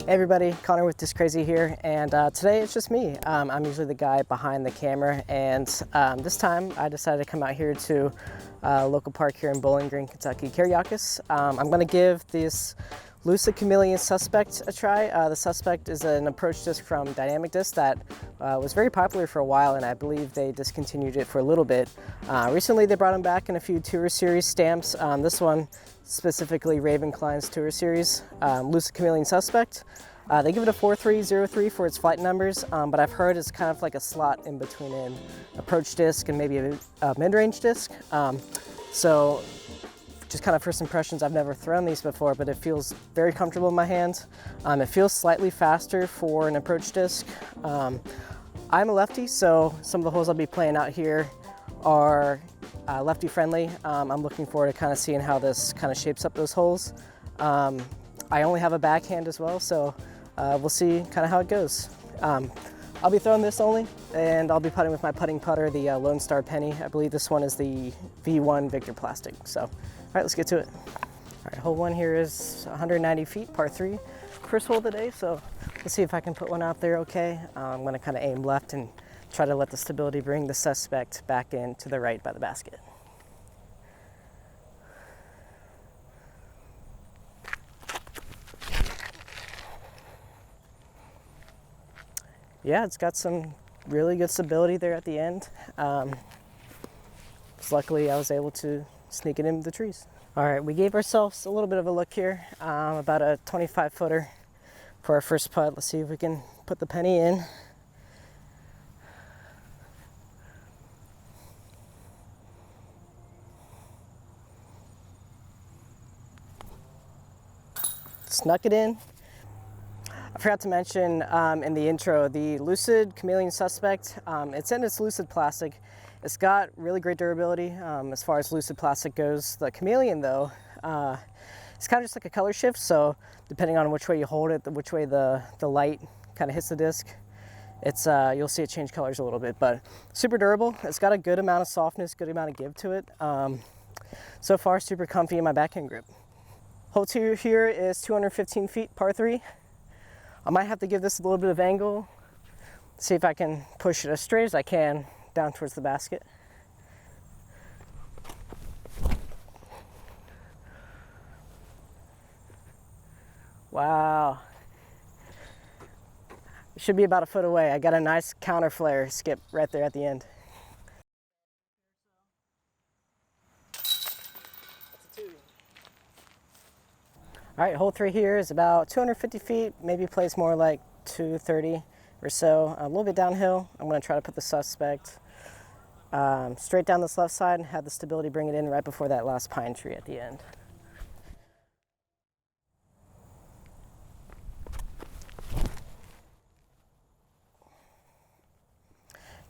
Hey everybody, Connor with Disc Crazy here, and today it's just me. I'm usually the guy behind the camera, and this time I decided to come out here to a local park here in Bowling Green, Kentucky, Karyakis. I'm going to give this Lucid Chameleon Suspect a try. The Suspect is an approach disc from Dynamic Disc that was very popular for a while, and I believe they discontinued it for a little bit. Recently they brought them back in a few Tour Series stamps. This one specifically Raven Klein's Tour Series, Lucid Chameleon Suspect. They give it a 4303 for its flight numbers, but I've heard it's kind of like a slot in between an approach disc and maybe a mid-range disc. So just kind of first impressions, I've never thrown these before, but it feels very comfortable in my hand. It feels slightly faster for an approach disc. I'm a lefty, so some of the holes I'll be playing out here are lefty friendly. I'm looking forward to kind of seeing how this kind of shapes up those holes. I only have a backhand as well, so we'll see kind of how it goes. I'll be throwing this only, and I'll be putting with my putting putter, the Lone Star Penny. I believe this one is the V1 Victor Plastic. So, all right, let's get to it. All right, hole one here is 190 feet, par 3. First hole of the day, so let's see if I can put one out there okay. I'm gonna kind of aim left and try to let the stability bring the Suspect back in to the right by the basket. Yeah, it's got some really good stability there at the end. Luckily, I was able to sneak it into the trees. All right, we gave ourselves a little bit of a look here, about a 25-footer for our first putt. Let's see if we can put the penny in. Snuck it in. I forgot to mention in the intro, the Lucid Chameleon Suspect, it's in its Lucid Plastic. It's got really great durability as far as Lucid Plastic goes. The Chameleon though, it's kind of just like a color shift, so depending on which way you hold it, which way the light kind of hits the disc, it's you'll see it change colors a little bit, but super durable. It's got a good amount of softness, good amount of give to it. So far, super comfy in my backhand grip. Hole 2 here is 215 feet, par 3. I might have to give this a little bit of angle, see if I can push it as straight as I can down towards the basket. Wow. It should be about a foot away. I got a nice counter flare skip right there at the end. All right, hole 3 here is about 250 feet, maybe plays more like 230 or so, a little bit downhill. I'm gonna try to put the Suspect straight down this left side and have the stability bring it in right before that last pine tree at the end.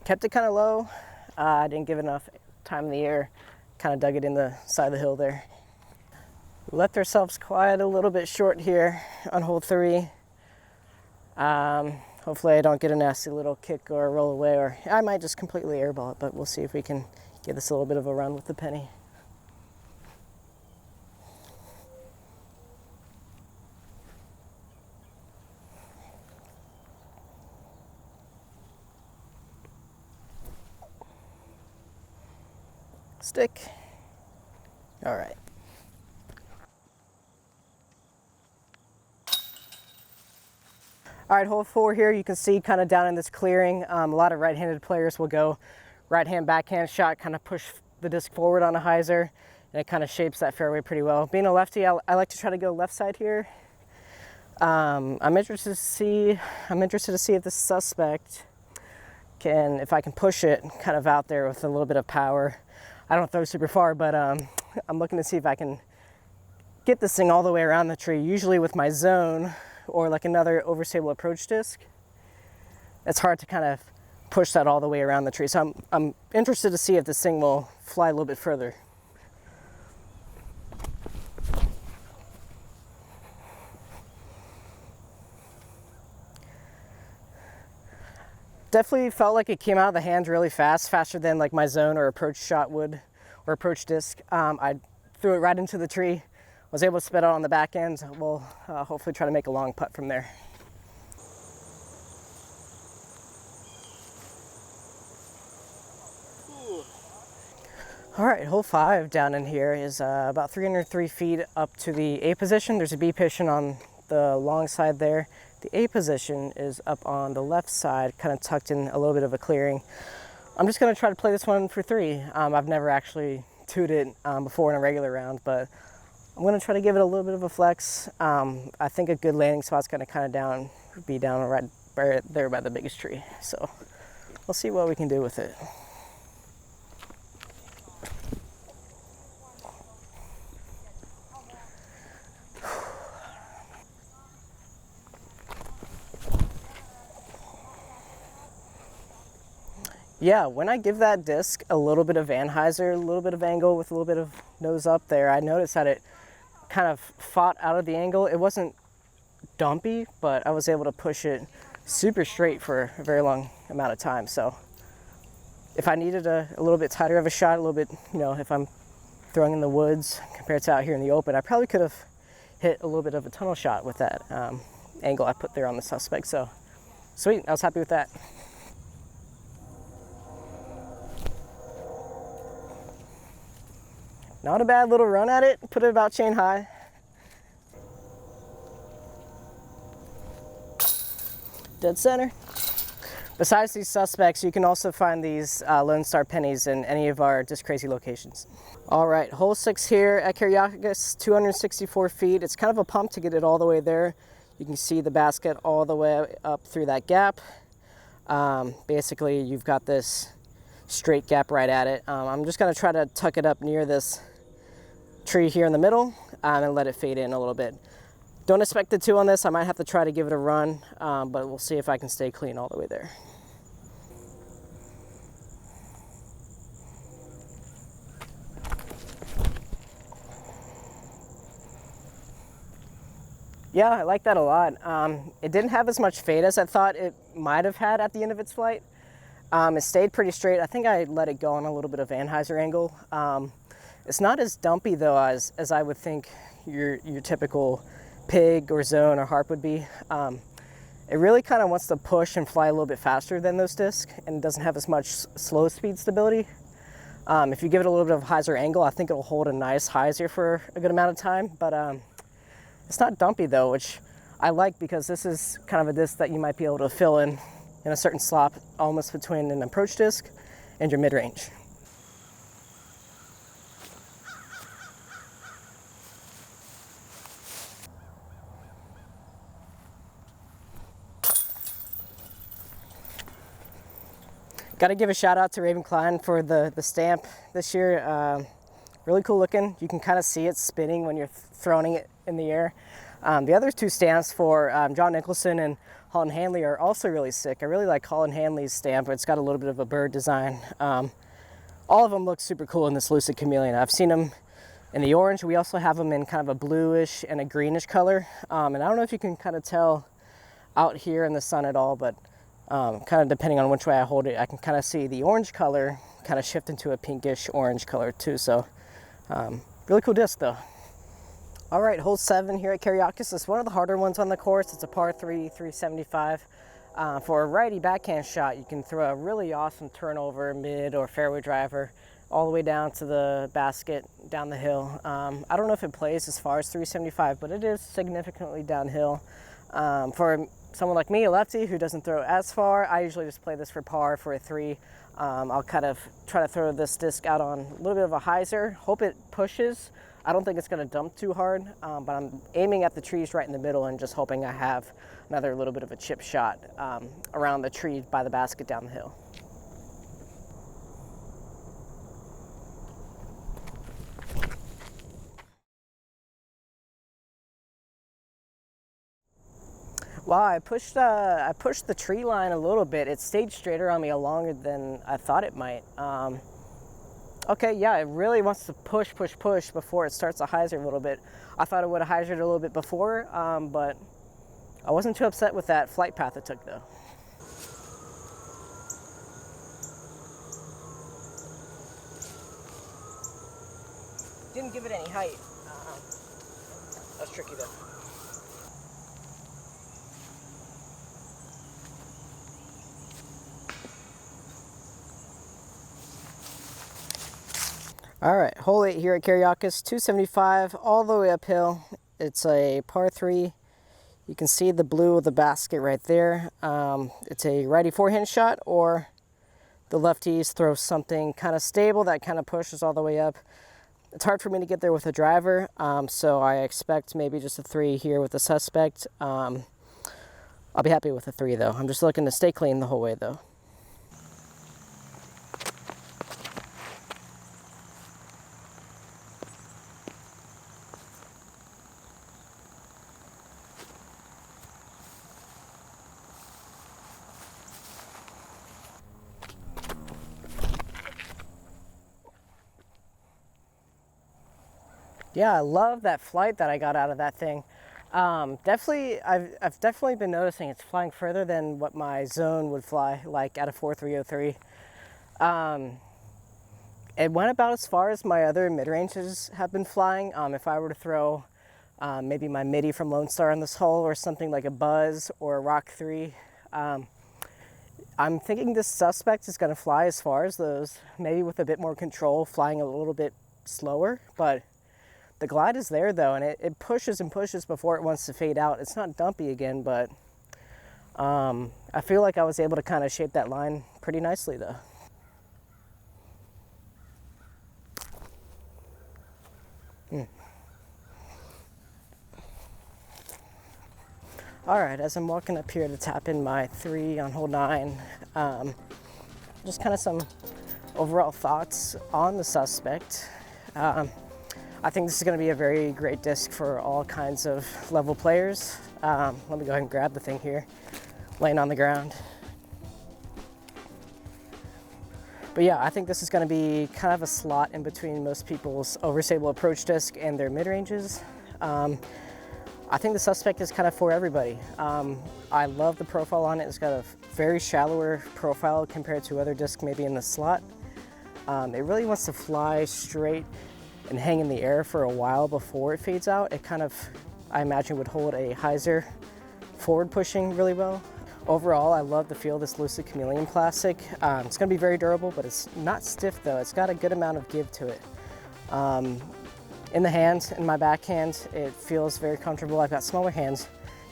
Kept it kind of low. I didn't give enough time in the air, kind of dug it in the side of the hill there. We left ourselves quiet a little bit short here on hole 3. Hopefully I don't get a nasty little kick or a roll away, or I might just completely airball it, but we'll see if we can give this a little bit of a run with the penny. Stick. All right. All right, hole 4 here, you can see kind of down in this clearing, a lot of right-handed players will go right-hand backhand shot, kind of push the disc forward on a hyzer, and it kind of shapes that fairway pretty well. Being a lefty, I like to try to go left side here. I'm interested to see if the Suspect if I can push it kind of out there with a little bit of power. I don't throw super far, but I'm looking to see if I can get this thing all the way around the tree. Usually with my zone or like another overstable approach disc, it's hard to kind of push that all the way around the tree. So I'm interested to see if this thing will fly a little bit further. Definitely felt like it came out of the hands really fast, faster than like my zone or approach shot would, or approach disc. I threw it right into the tree, was able to spit out on the back end. We'll hopefully try to make a long putt from there. All right, hole 5 down in here is about 303 feet up to the A position. There's a B position on the long side there. The A position is up on the left side, kind of tucked in a little bit of a clearing. I'm just gonna try to play this one for 3. I've never actually twoed it before in a regular round, but I'm gonna try to give it a little bit of a flex. I think a good landing spot's gonna kind of be down right there by the biggest tree. So we'll see what we can do with it. Yeah, when I give that disc a little bit of Anheuser, a little bit of angle with a little bit of nose up there, I noticed that it kind of fought out of the angle. It wasn't dumpy, but I was able to push it super straight for a very long amount of time. So if I needed a little bit tighter of a shot, a little bit, if I'm throwing in the woods compared to out here in the open, I probably could have hit a little bit of a tunnel shot with that angle I put there on the suspect. So sweet, I was happy with that. Not a bad little run at it, put it about chain high. Dead center. Besides these suspects, you can also find these Lone Star pennies in any of our Just Crazy locations. All right, hole 6 here at Karyakis, 264 feet. It's kind of a pump to get it all the way there. You can see the basket all the way up through that gap. Basically, you've got this straight gap right at it. I'm just gonna try to tuck it up near this tree here in the middle and let it fade in a little bit. Don't expect the 2 on this. I might have to try to give it a run, but we'll see if I can stay clean all the way there. Yeah, I like that a lot. It didn't have as much fade as I thought it might have had at the end of its flight. It stayed pretty straight. I think I let it go on a little bit of Anheuser angle. It's not as dumpy though as I would think your typical pig or zone or harp would be. It really kind of wants to push and fly a little bit faster than those discs, and doesn't have as much slow speed stability. If you give it a little bit of hyzer angle, I think it'll hold a nice hyzer for a good amount of time, but it's not dumpy though, which I like because this is kind of a disc that you might be able to fill in a certain slot almost between an approach disc and your mid-range. Got to give a shout out to Raven Klein for the stamp this year. Really cool looking. You can kind of see it spinning when you're throwing it in the air. The other 2 stamps for John Nicholson and Holland Hanley are also really sick. I really like Holland Hanley's stamp. It's got a little bit of a bird design. All of them look super cool in this Lucid Chameleon. I've seen them in the orange. We also have them in kind of a bluish and a greenish color. And I don't know if you can kind of tell out here in the sun at all, but kind of depending on which way I hold it, I can kind of see the orange color kind of shift into a pinkish orange color too. So really cool disc though. All right, hole 7 here at Karyakis. It's one of the harder ones on the course. It's a par 3, 375. For a righty backhand shot, you can throw a really awesome turnover, mid or fairway driver, all the way down to the basket, down the hill. I don't know if it plays as far as 375, but it is significantly downhill. For someone like me, a lefty, who doesn't throw as far, I usually just play this for par for a 3. I'll kind of try to throw this disc out on a little bit of a hyzer, hope it pushes. I don't think it's going to dump too hard, but I'm aiming at the trees right in the middle and just hoping I have another little bit of a chip shot around the tree by the basket down the hill. Wow, I pushed the tree line a little bit. It stayed straighter on me longer than I thought it might. Okay, yeah, it really wants to push before it starts to hyzer a little bit. I thought it would have hyzered a little bit before, but I wasn't too upset with that flight path it took though. Didn't give it any height. That's tricky though. All right, hole 8 here at Karyakis, 275, all the way uphill. It's a par 3. You can see the blue of the basket right there. It's a righty forehand shot, or the lefties throw something kind of stable that kind of pushes all the way up. It's hard for me to get there with a driver, so I expect maybe just a 3 here with the suspect. I'll be happy with a 3 though. I'm just looking to stay clean the whole way though. Yeah, I love that flight that I got out of that thing. I've definitely been noticing it's flying further than what my zone would fly, like at a 4.303. It went about as far as my other mid-ranges have been flying. If I were to throw maybe my midi from Lone Star on this hole, or something like a Buzz or a Rock 3, I'm thinking this suspect is going to fly as far as those, maybe with a bit more control, flying a little bit slower, but the glide is there though, and it pushes and pushes before it wants to fade out. It's not dumpy again, but I feel like I was able to kind of shape that line pretty nicely though. All right, as I'm walking up here to tap in my 3 on hole 9, just kind of some overall thoughts on the suspect. I think this is going to be a very great disc for all kinds of level players. Let me go ahead and grab the thing here, laying on the ground. But yeah, I think this is going to be kind of a slot in between most people's overstable approach disc and their mid-ranges. I think the suspect is kind of for everybody. I love the profile on it. It's got a very shallower profile compared to other discs maybe in the slot. It really wants to fly straight and hang in the air for a while before it fades out. It kind of, I imagine, would hold a hyzer forward pushing really well. Overall, I love the feel of this Lucid Chameleon plastic. It's gonna be very durable, but it's not stiff though. It's got a good amount of give to it. In the hand, in my backhand, it feels very comfortable. I've got smaller hands.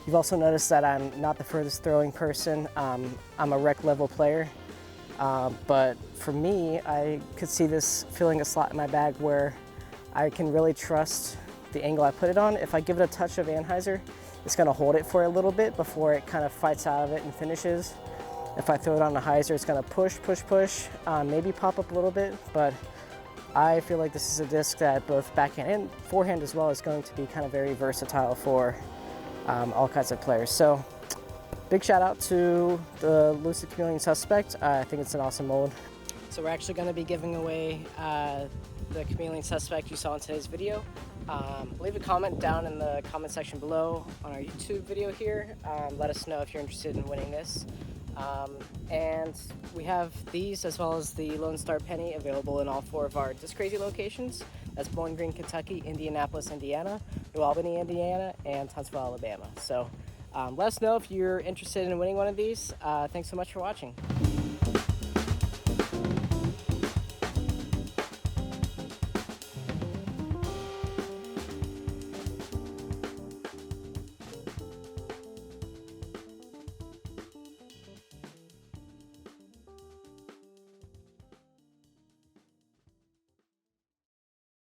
You've also noticed that I'm not the furthest throwing person. I'm a rec level player. But for me, I could see this filling a slot in my bag where I can really trust the angle I put it on. If I give it a touch of anhyzer, it's gonna hold it for a little bit before it kind of fights out of it and finishes. If I throw it on the hyzer, it's gonna push, maybe pop up a little bit, but I feel like this is a disc that both backhand and forehand as well is going to be kind of very versatile for all kinds of players. So big shout out to the Lucid Chameleon suspect. I think it's an awesome mold. So we're actually going to be giving away the Chameleon suspect you saw in today's video. Leave a comment down in the comment section below on our YouTube video here. Let us know if you're interested in winning this. And we have these as well as the Lone Star Penny available in all 4 of our Disc Crazy locations. That's Bowling Green, Kentucky, Indianapolis, Indiana, New Albany, Indiana, and Huntsville, Alabama. So let us know if you're interested in winning one of these. Thanks so much for watching.